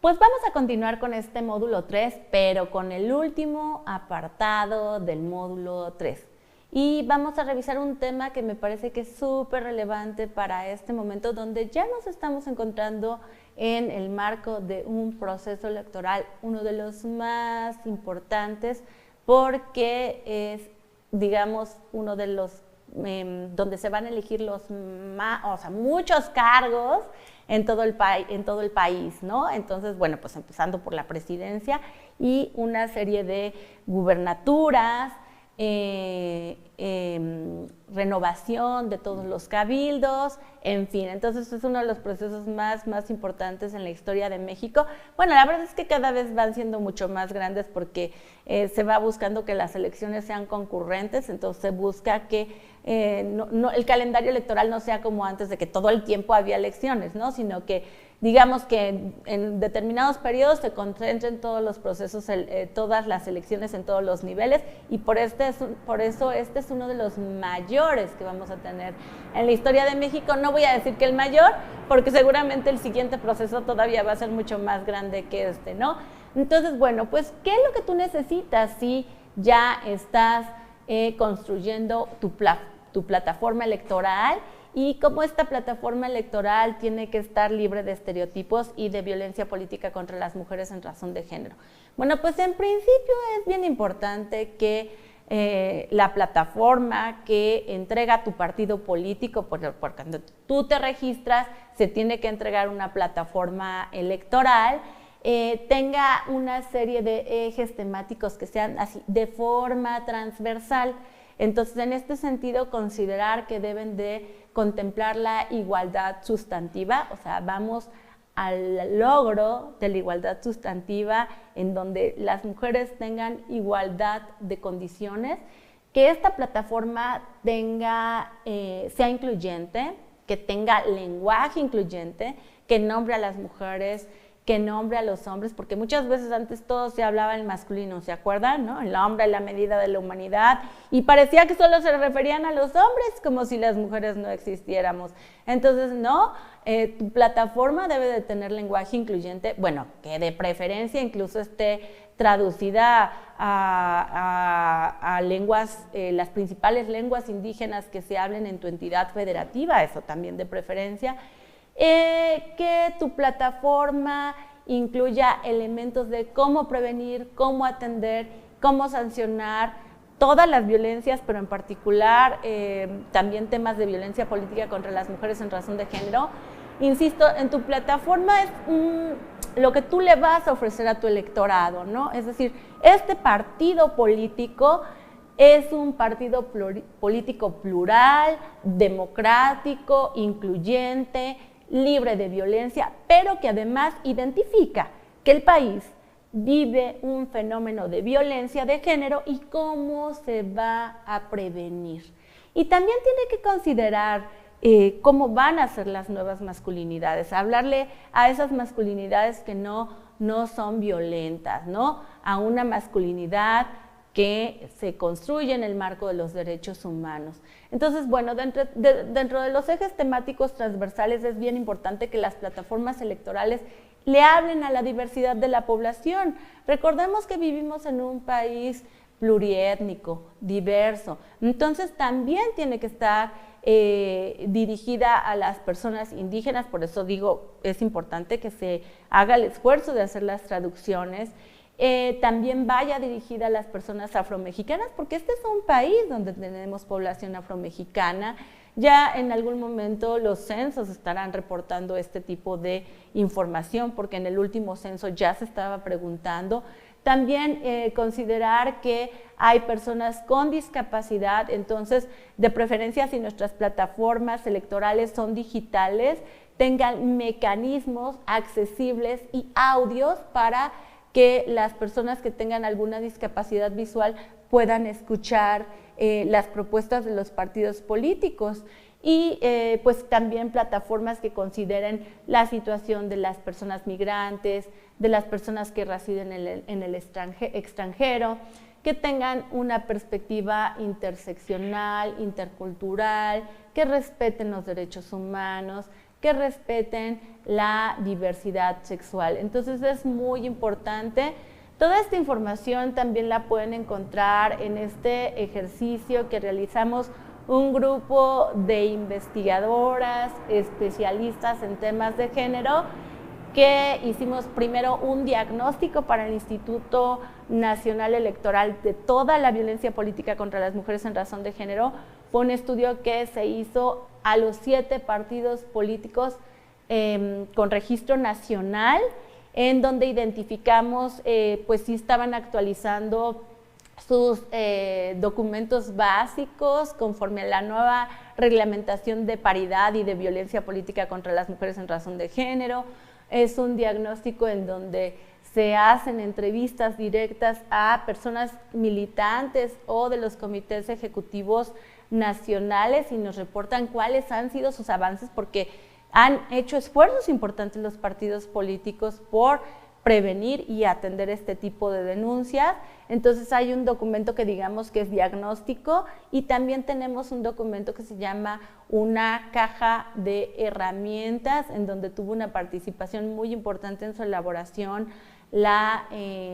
Pues vamos a continuar con este módulo 3, pero con el último apartado del módulo 3. Y vamos a revisar un tema que me parece que es súper relevante para este momento, donde ya nos estamos encontrando en el marco de un proceso electoral, uno de los más importantes, porque es, digamos, uno de los donde se van a elegir muchos cargos en todo el país, ¿no? Entonces, bueno, pues empezando por la presidencia y una serie de gubernaturas, renovación de todos los cabildos, en fin. Entonces es uno de los procesos más importantes en la historia de México. Bueno, la verdad es que cada vez van siendo mucho más grandes porque se va buscando que las elecciones sean concurrentes, entonces se busca que el calendario electoral no sea como antes de que todo el tiempo había elecciones, ¿no? Sino que digamos que en determinados periodos se concentren todos los procesos, todas las elecciones en todos los niveles, y por eso este es uno de los mayores que vamos a tener en la historia de México. No voy a decir que el mayor, porque seguramente el siguiente proceso todavía va a ser mucho más grande que este, ¿no? Entonces, bueno, pues, ¿qué es lo que tú necesitas si ya estás construyendo tu plataforma electoral? Y cómo esta plataforma electoral tiene que estar libre de estereotipos y de violencia política contra las mujeres en razón de género. Bueno, pues en principio es bien importante que la plataforma que entrega tu partido político, porque cuando tú te registras, se tiene que entregar una plataforma electoral, tenga una serie de ejes temáticos que sean así de forma transversal. Entonces, en este sentido, considerar que deben de contemplar la igualdad sustantiva, o sea, vamos al logro de la igualdad sustantiva en donde las mujeres tengan igualdad de condiciones, que esta plataforma sea incluyente, que tenga lenguaje incluyente, que nombre a las mujeres, que nombre a los hombres, porque muchas veces antes todo se hablaba en masculino, ¿se acuerdan? ¿No? El hombre es la medida de la humanidad, y parecía que solo se referían a los hombres, como si las mujeres no existiéramos. Entonces, no, tu plataforma debe de tener lenguaje incluyente, bueno, que de preferencia incluso esté traducida a lenguas, las principales lenguas indígenas que se hablen en tu entidad federativa, eso también de preferencia. Que tu plataforma incluya elementos de cómo prevenir, cómo atender, cómo sancionar todas las violencias, pero en particular también temas de violencia política contra las mujeres en razón de género. Insisto, en tu plataforma es lo que tú le vas a ofrecer a tu electorado, ¿no? Es decir, este partido político es un partido político plural, democrático, incluyente, libre de violencia, pero que además identifica que el país vive un fenómeno de violencia de género y cómo se va a prevenir. Y también tiene que considerar cómo van a ser las nuevas masculinidades, hablarle a esas masculinidades que no son violentas, ¿no? A una masculinidad que se construye en el marco de los derechos humanos. Entonces, bueno, dentro de los ejes temáticos transversales es bien importante que las plataformas electorales le hablen a la diversidad de la población. Recordemos que vivimos en un país pluriétnico, diverso, entonces también tiene que estar dirigida a las personas indígenas, por eso digo, es importante que se haga el esfuerzo de hacer las traducciones. También vaya dirigida a las personas afromexicanas, porque este es un país donde tenemos población afromexicana. Ya en algún momento los censos estarán reportando este tipo de información, porque en el último censo ya se estaba preguntando. También considerar que hay personas con discapacidad, entonces de preferencia si nuestras plataformas electorales son digitales, tengan mecanismos accesibles y audios para que las personas que tengan alguna discapacidad visual puedan escuchar las propuestas de los partidos políticos, y pues también plataformas que consideren la situación de las personas migrantes, de las personas que residen en el extranjero, que tengan una perspectiva interseccional, intercultural, que respeten los derechos humanos, que respeten la diversidad sexual. Entonces es muy importante. Toda esta información también la pueden encontrar en este ejercicio que realizamos un grupo de investigadoras, especialistas en temas de género, que hicimos primero un diagnóstico para el Instituto Nacional Electoral de toda la violencia política contra las mujeres en razón de género. Fue un estudio que se hizo a los 7 partidos políticos con registro nacional, en donde identificamos pues si estaban actualizando sus documentos básicos conforme a la nueva reglamentación de paridad y de violencia política contra las mujeres en razón de género. Es un diagnóstico en donde se hacen entrevistas directas a personas militantes o de los comités ejecutivos nacionales y nos reportan cuáles han sido sus avances, porque han hecho esfuerzos importantes los partidos políticos por prevenir y atender este tipo de denuncias. Entonces hay un documento que digamos que es diagnóstico y también tenemos un documento que se llama una caja de herramientas, en donde tuvo una participación muy importante en su elaboración la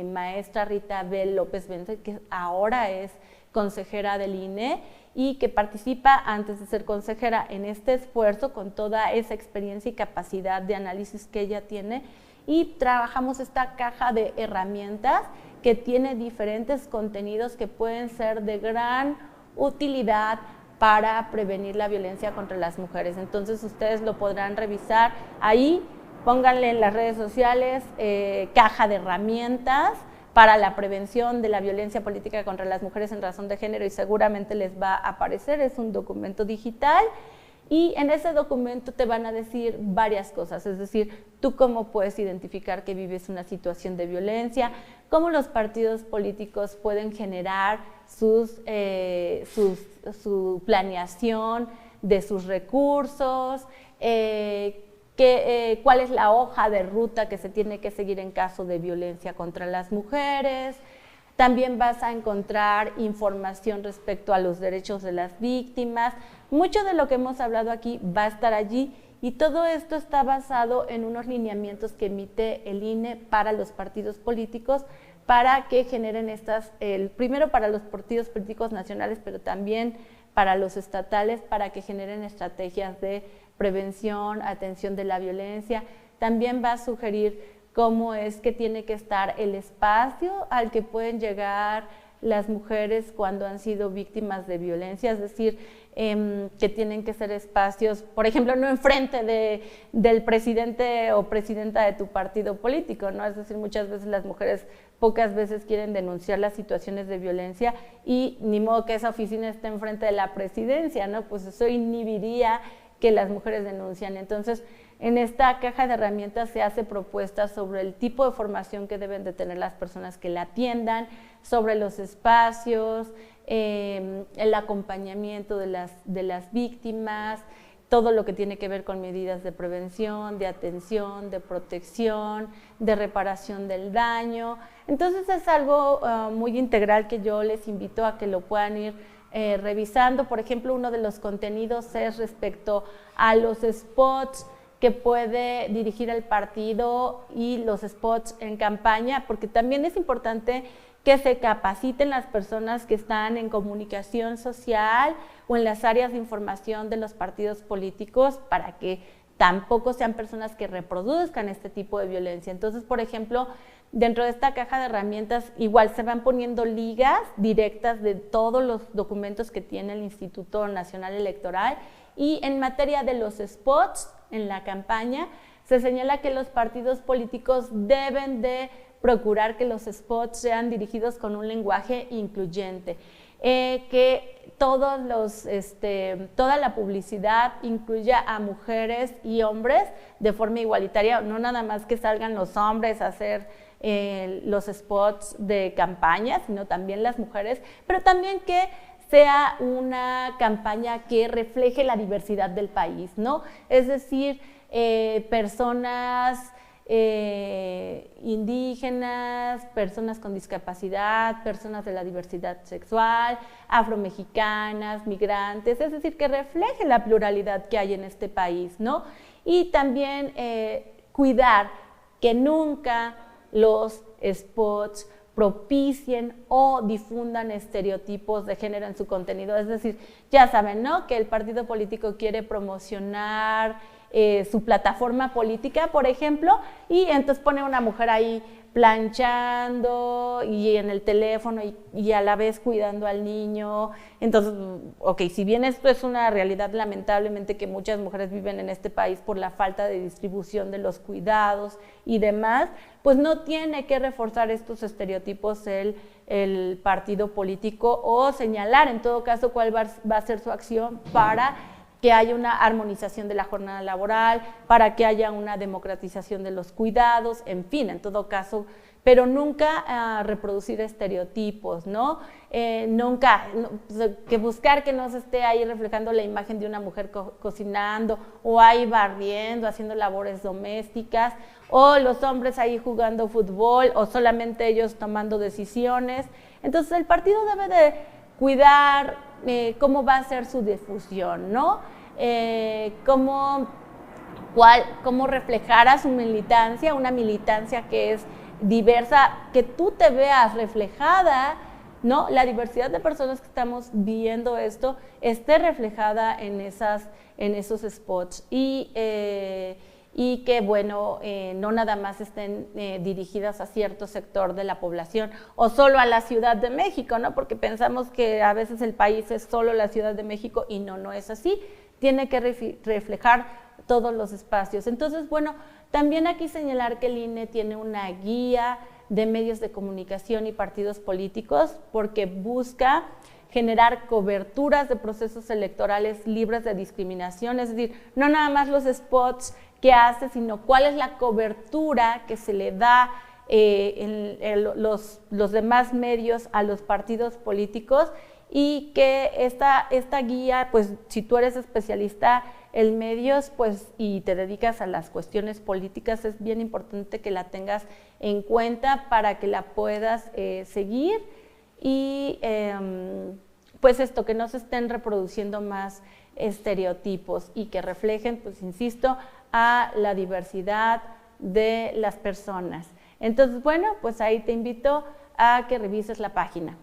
maestra Rita Bel López Vence, que ahora es consejera del INE y que participa antes de ser consejera en este esfuerzo con toda esa experiencia y capacidad de análisis que ella tiene, y trabajamos esta caja de herramientas que tiene diferentes contenidos que pueden ser de gran utilidad para prevenir la violencia contra las mujeres. Entonces ustedes lo podrán revisar ahí, pónganle en las redes sociales caja de herramientas para la prevención de la violencia política contra las mujeres en razón de género y seguramente les va a aparecer. Es un documento digital y en ese documento te van a decir varias cosas, es decir, tú cómo puedes identificar que vives una situación de violencia, cómo los partidos políticos pueden generar su planeación de sus recursos, cuál es la hoja de ruta que se tiene que seguir en caso de violencia contra las mujeres. También vas a encontrar información respecto a los derechos de las víctimas. Mucho de lo que hemos hablado aquí va a estar allí y todo esto está basado en unos lineamientos que emite el INE para los partidos políticos para que generen primero para los partidos políticos nacionales, pero también para los estatales, para que generen estrategias de prevención, atención de la violencia. También va a sugerir cómo es que tiene que estar el espacio al que pueden llegar las mujeres cuando han sido víctimas de violencia, es decir, que tienen que ser espacios, por ejemplo, no enfrente del presidente o presidenta de tu partido político, ¿no? Es decir, muchas veces las mujeres pocas veces quieren denunciar las situaciones de violencia y ni modo que esa oficina esté enfrente de la presidencia, ¿no? Pues eso inhibiría que las mujeres denuncian. Entonces, en esta caja de herramientas se hace propuestas sobre el tipo de formación que deben de tener las personas que la atiendan, sobre los espacios, el acompañamiento de las víctimas, todo lo que tiene que ver con medidas de prevención, de atención, de protección, de reparación del daño. Entonces es algo muy integral que yo les invito a que lo puedan ir revisando. Por ejemplo, uno de los contenidos es respecto a los spots que puede dirigir el partido y los spots en campaña, porque también es importante que se capaciten las personas que están en comunicación social o en las áreas de información de los partidos políticos para que tampoco sean personas que reproduzcan este tipo de violencia. Entonces, por ejemplo, dentro de esta caja de herramientas igual se van poniendo ligas directas de todos los documentos que tiene el Instituto Nacional Electoral, y en materia de los spots en la campaña se señala que los partidos políticos deben de procurar que los spots sean dirigidos con un lenguaje incluyente, que toda la publicidad incluya a mujeres y hombres de forma igualitaria, no nada más que salgan los hombres a hacer los spots de campaña, sino también las mujeres, pero también que sea una campaña que refleje la diversidad del país, ¿no? Es decir, personas indígenas, personas con discapacidad, personas de la diversidad sexual, afromexicanas, migrantes, es decir, que refleje la pluralidad que hay en este país, ¿no? y también cuidar que nunca los spots propicien o difundan estereotipos de género en su contenido. Es decir, ya saben, ¿no?, que el partido político quiere promocionar su plataforma política, por ejemplo, y entonces pone una mujer ahí planchando y en el teléfono y a la vez cuidando al niño. Entonces, ok, si bien esto es una realidad lamentablemente que muchas mujeres viven en este país por la falta de distribución de los cuidados y demás, pues no tiene que reforzar estos estereotipos el partido político o señalar en todo caso cuál va a ser su acción para que haya una armonización de la jornada laboral, para que haya una democratización de los cuidados, en fin, en todo caso, pero nunca reproducir estereotipos, ¿no? Nunca, que buscar que no se esté ahí reflejando la imagen de una mujer cocinando, o ahí barriendo, haciendo labores domésticas, o los hombres ahí jugando fútbol, o solamente ellos tomando decisiones. Entonces el partido debe de cuidar cómo va a ser su difusión, ¿no? Cómo reflejar a su militancia, una militancia que es diversa, que tú te veas reflejada, ¿no? La diversidad de personas que estamos viendo esto esté reflejada en esos spots y que, bueno, no nada más estén dirigidas a cierto sector de la población o solo a la Ciudad de México, ¿no? Porque pensamos que a veces el país es solo la Ciudad de México y no es así. Tiene que reflejar todos los espacios. Entonces, bueno, también aquí señalar que el INE tiene una guía de medios de comunicación y partidos políticos porque busca generar coberturas de procesos electorales libres de discriminación, es decir, no nada más los spots que hace, sino cuál es la cobertura que se le da los demás medios a los partidos políticos y que esta guía, pues si tú eres especialista en medios pues, y te dedicas a las cuestiones políticas, es bien importante que la tengas en cuenta para que la puedas seguir y pues esto, que no se estén reproduciendo más estereotipos y que reflejen, pues insisto, a la diversidad de las personas. Entonces, bueno, pues ahí te invito a que revises la página.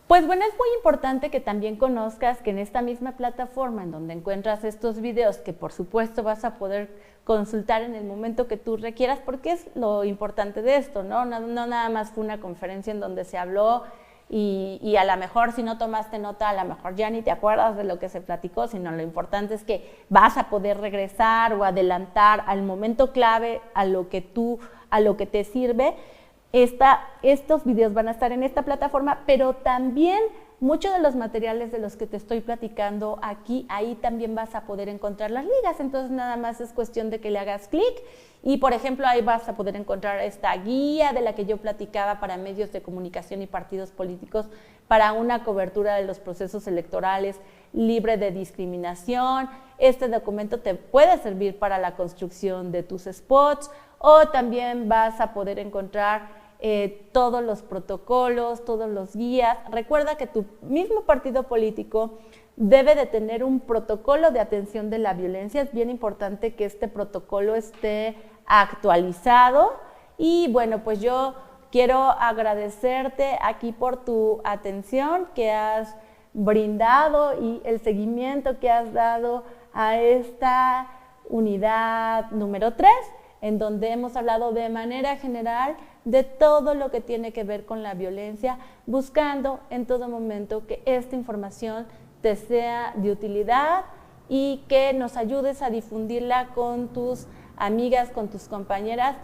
Pues bueno, es muy importante que también conozcas que en esta misma plataforma en donde encuentras estos videos, que por supuesto vas a poder consultar en el momento que tú requieras, porque es lo importante de esto, ¿no? No nada más fue una conferencia en donde se habló y a lo mejor si no tomaste nota, a lo mejor ya ni te acuerdas de lo que se platicó, sino lo importante es que vas a poder regresar o adelantar al momento clave a lo que te sirve. Estos videos van a estar en esta plataforma, pero también muchos de los materiales de los que te estoy platicando aquí, ahí también vas a poder encontrar las ligas, entonces nada más es cuestión de que le hagas clic y por ejemplo ahí vas a poder encontrar esta guía de la que yo platicaba para medios de comunicación y partidos políticos para una cobertura de los procesos electorales libre de discriminación. Este documento te puede servir para la construcción de tus spots o también vas a poder encontrar todos los protocolos, todos los guías. Recuerda que tu mismo partido político debe de tener un protocolo de atención de la violencia. Es bien importante que este protocolo esté actualizado y bueno, pues yo quiero agradecerte aquí por tu atención que has brindado y el seguimiento que has dado a esta unidad número 3, en donde hemos hablado de manera general de todo lo que tiene que ver con la violencia, buscando en todo momento que esta información te sea de utilidad y que nos ayudes a difundirla con tus amigas, con tus compañeras,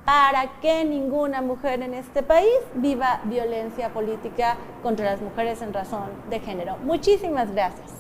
para que ninguna mujer en este país viva violencia política contra las mujeres en razón de género. Muchísimas gracias.